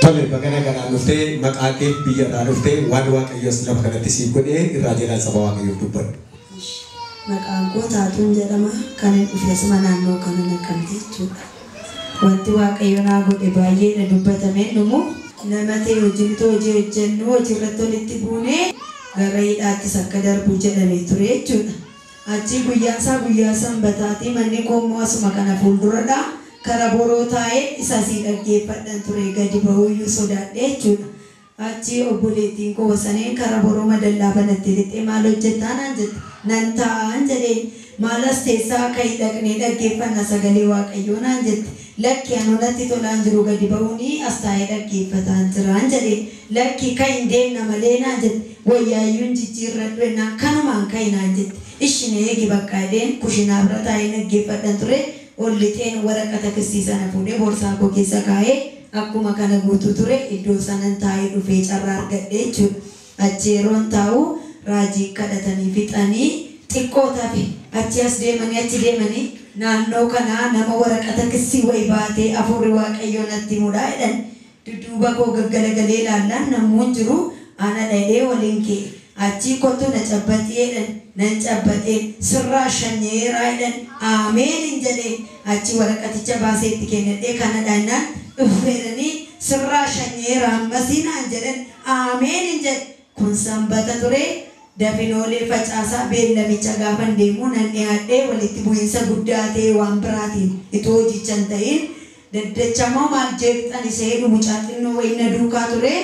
Tole bagana kana dhufte maqaaqee biyyarraa dhufte waan waaqayyoos lafa kanatti siif godhee irraa jedhan saba waaqayyoo dubbadhu. Maqaan koo Taatuun jedhama kan dhufes naannoo kana Naqqamtee jechuudha. Wanti waaqayyo naa godhe baay'eedha dubbatamee dhumu nama ta'e hojjetoo hojii hojjennu hojiirratti walitti buunee gara hidhaattis akka darbu jedhamee ture jechuudha. Achi guyyaa sanbataatii manni koommoo asuma kana fuulduradha. Kara boroo taa'ee isa si dhaggeeffadhan ture gadi bahuyyuu sodaadhe jechuudha. Achi obboleettiin koo saneen kara boroo madallaa banatti lixee maal hojjettaa naan jette nan taa'an jedheen maalas teessaa akka hidhaqnee dhaggeeffanna sagalee waaqayyoo naan jette lakki anonatti tolaan jiru gadi bahuuni as taa'ee dhaggeeffataan jiraan jedheen lakki kan hin deemna malee naan jette wayyaayyuun jijjiirradhu ennaan kanumaan ka'i naan jette ishine eegi bakka edeen kushinaa bira taa'ee dhaggeeffadhan ture ollixeen waraqata kisiisana fuudhee boorsaa koo keessa kaa'ee akkuma kana guutuu ture iddoo sanan taa'ee dhufee carraa argadhe jechuudha. Achi yeroon taa'u raajii kadhatanii fixanii xiqqoo tafe achi as deemanii achi deemanii naannoo kanaa nama waraqata kissii wayii baatee afurri waaqayyoo natti mudhaa jedhan dudduuba koo gaggalagalee ilaallaan namuun jiru ana dhahee waliin kee achi kottu na cabbaxee jedhan nan cabbaxee sirraa shanyeeraa jedhan aameen jedhee achi waraqaticha baaseetti kennadhee kana dhaannaan ufferanii sirraa shanyeeraa ammasinaan jedhan aameen jedhe kun sanbata ture dafinoolee facaasaa beellamicha gaafan deemuu nan dhiyaadhee walitti bu'iinsa guddaa ta'e waan biraatiin itoo hojichan ta'in daddachamoo maal jeeqxan isa hedhu mucaa xinnoo wayina duukaa ture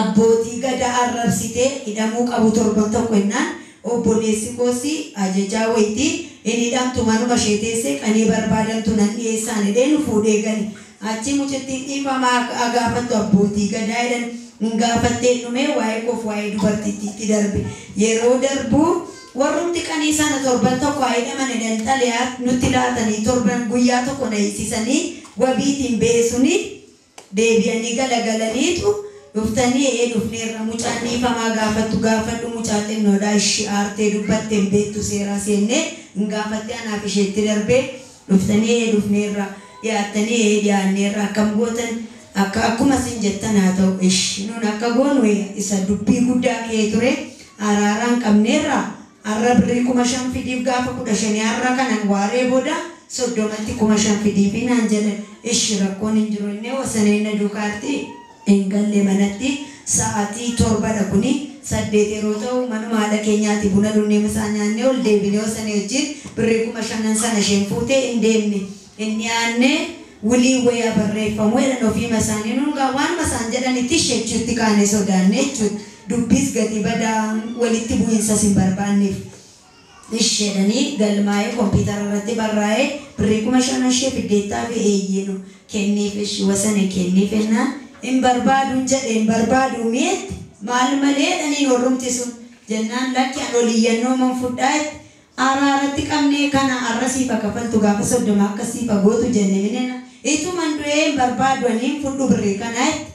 abbootii gadaa arrabsitee hidhamuu qabu torban tokko innaan obboleessi koosi ajajaa wayitii inni hidhamtu manuma ishee teessee qanii barbaadamtu nan dhiyeessaan hidheen fuudhee gale achi mucattiin dhiifamaa agaafattu abbootii gadaa jedhan ngaafattee dhume waa'ee koof waa'ee dubartittiitti darbe yeroo darbu warrumti qanii sana torban tokko hidhaman jedhan xaliyaat nutti laatanii torban guyyaa tokko na eegsisanii wabiitiin beesuni deebi'anii galagalaniitu dhuftanii dhufneerra mucaan dhiifamaa gaafattu gaafadhu mucaa xinnoodhaa ishii aartee dubbattee beektu seeraa seennee ngaafattee anaaf isheetti darbee dhuftanii dhufneerra dhiyaattanii dhiyaanneerra akkam gootan akkuma sin jettan haa ta'u nun akka goonu isa dubbii guddaa kee ture araaraan qabneerra har'a birrii 5,000 fidiif gaafa 15 har'a kanan waaree booda 30,000 fidiif naan jedhan rakkoon hin jiru inni wasaneenna duukaatti engalle manatti sa'aatii 7 kuni 8 yeroo ta'u manuma haadha keenyaatti buna dhunnee misaa nyaannee ol deebinee osanii wajjin birrii 5,000 sana isheen fuutee hin deemne inni aanne wulii wayyaa barreeffamu jedhan ofiima isaanii nuungaa waan masaan jedhanitti isheechuutti kaane sodaanne jechuudha dubbis gadi badaa walitti bu'iinsas hin barbaanneef isheedhanii galmaa'ee kompiitara irratti barraa'ee birrii 5,000 ishee fiddeettaa fi eeyyeenu kenniif ishii wasane kenniif ennaan hin barbaaduun jedhe hin barbaaduu mi'eetti maal malee dhaniin horrumti sun jennaan lakki an oliyyannoo man fudhaa'etti araaratti qabnee kana arrasiifa kafaltu gaafa 30 akkasiifa gootu jenne minena ituman du'ee hin barbaadu aniin fudhu birrii kanaa'itti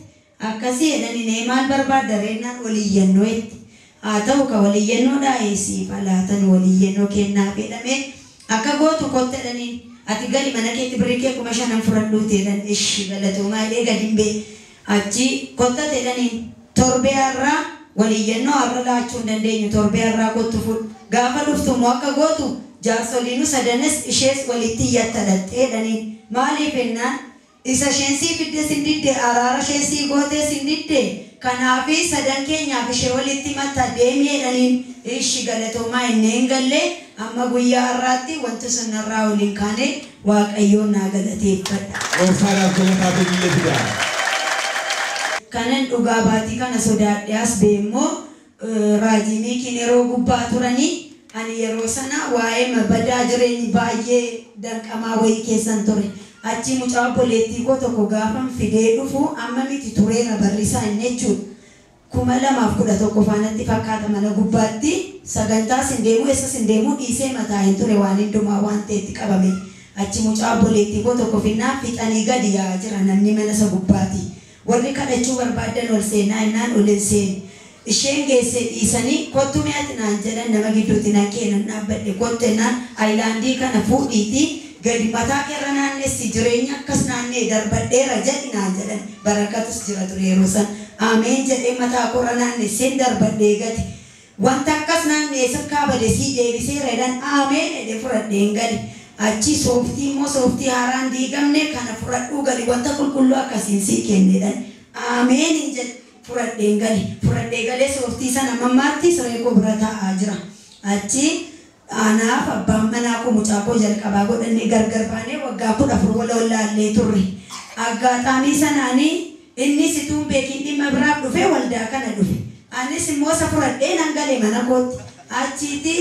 akkasii jedhanii maal barbaadda reennaan oliyyannoo itti haa ta'u ka oliyyannoodhaa eesiifa laatan oliyyannoo kennaa fedhamee akka gootu kotte dhaniin ati gali mana keetti birrii kee 5,000 fudhadhuuti jedhan ishi galatoomaa jedhee gadi hin bee achi kottate dhaniin torbee har'aa waliyyannoo har'a laachuu hin dandeenyu torbee har'aa kottu fudhu gaafa dhuftumoo akka gootu jaarsoliinu sadanes ishees walitti iyyatadhattee dhaniin maaliif ennaan isa sheensii fidde sindidde araara sheensii gootee sindidde kanaafi sadan keenyaaf ishee walitti matta deemee dhaniin ishi galatoomaa inneen gallee amma guyyaa har'aatti wanti sun narraa waliin kaane waaqayyoon naa galateeffadha. Gooftaadhaaf galataa biyya fidaa. Kanan dhugaa baatii kana sodaadhee as beemmoo raajii miikiin yeroo gubbaa turanii ani yeroo sana waa'ee mabadaa jireenyi baay'ee danqamaa wayii keessan ture achi mucaa obboleettii koo tokko gaafan fidee dhufu amma miti tureera barrisaa hin jechuudha 2011 faanatti fakkaata mana gubbaatti sagantaa sindeemuu eessa sindeemuu dhiisee mataa hin ture waan hundumaa waan ta'etti qabame achi mucaa obboleettii koo tokko finnaan fixanii gadi yaa'aa jira namni mana isa gubbaatti warri kadhachuu barbaadan ol seenaa innaan ol hin seeni isheen geesse dhiisanii kottu mi'aati naan jedhan nama gidduutti naqee nan dhaabbadhe kottu ennaan aayilaandii kana fuudhiitii gadi mataa keerra naannessi jireenya akkas naannee darbadheera jedhinaan jedhan barakatus jira ture yeroo san ameen jedhee mataa koorra naannesseen darbadhee gadi wanta akkas naannee sirkaa badesii deebiseera jedhan ameen jedhee fudhadheen gadi achi sooftii immoo sooftii haaraan diigamne kana fudhadhuu gadi wanta qulqulluu akkasiin sii kennedhan ameen jedhe fudhadheen galee sooftii sana mammaatti siree koo bira taa'aa jira achi anaaf abbaan manaa koo mucaa koo jalqabaa godhannee gargar baanee waggaa 14 wala wallaallee turre aggaataamii sanaanii inni situun beekiin dhimma biraaf dhufe waldaa kana dhufe anis immoo isa fudhadhee nan galee mana kootti achiiti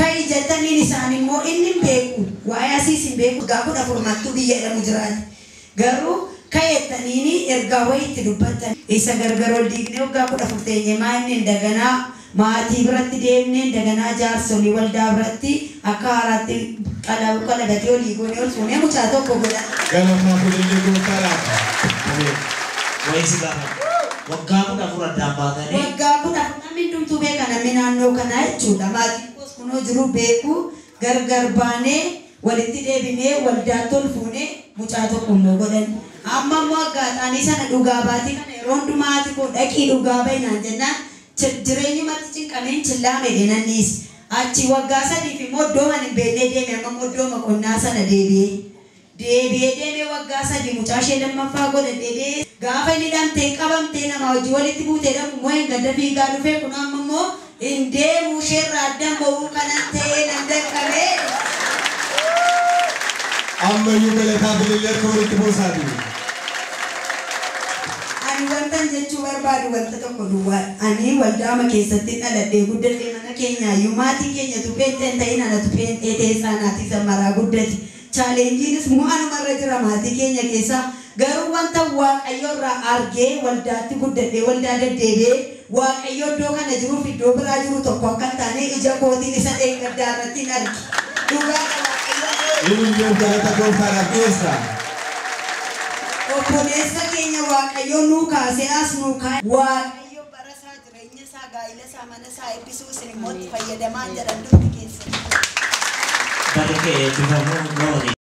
kai jettaniin isaan immoo inni beeku waa'ee asiis hin beeku waggaa 14 mattuu biyya jedhamu jiraate garuu kayettaniini ergaa wayitti dubbatan isa gargar ol diignee waggaa 14 teenye maanni daganaa maatii biratti deemnee daganaa jaarsolii waldaa biratti akka haaraatti qalabatee olii goonee ol fuunee mucaa tokko godha. Galamaa fuudhee gootaadha. Wayisi gaafa waggaa 14 addaan baatanii. Waggaa 14 namni hundumtuu beeka namni naannoo kanaa jechuudha. Maatiin koos kunoo jiru beeku gargar baanee walitti deebinee waldaatti ol fuunee mucaa tokko immoo godhan. Amma immoo aggaataanii sana dhugaa baatii kana yeroo hundumaati koo dhaqii dhugaa bahinaan jennaan jireenyumatti cinqameen chillaame dhenanniis achi waggaa 3 immoo iddooma hin beeknee deeme amma iddooma qonnaa sana deebi'ee waggaa 3 mucaa ishee lammaffaa godha deebi'ee gaafa inni dhamtee qabamtee nama hojii walitti buutee dhabu immoo hin gadda fiigaa dhufee kun amma immoo hin deemu isheerraa addaan ba'uu kanan ta'ee nan dhaqqabee. Amma iyyuu galataa bilillee akka walitti buusaati. Wantan jechuu barbaadu wanta tokko duwwaa ani waldaama keessatti dhaladhee guddadhee mana keenyaayyuu maatii keenyatu pheenxeen ta'in anatu pheenxee teessaanaati samaraa guddate chaalenjiinis mu'anumarra jira maatii keenya keessaa garuu wanta waaqayyo irraa argee waldaatti guddadhee waldaa deddeebi'ee waaqayyo iddoo kana jiruuf iddoo biraa jiru tokko akka hin taane ija kootiin isa dheeggaddaa irratti hin argi dhugaa waaqayyo. Inni galata gootaadhaaf dhiyeessa. Obboleessa keenya waaqayyo nuu kaasee as nuu kaa'e waaqayyo bara isaa jireenya isaa gaa'ila isaa mana isaa eebbisuu isin immoo itti fayyadamaa jedhan duuti keessa. Barkee eebbifamuun looni.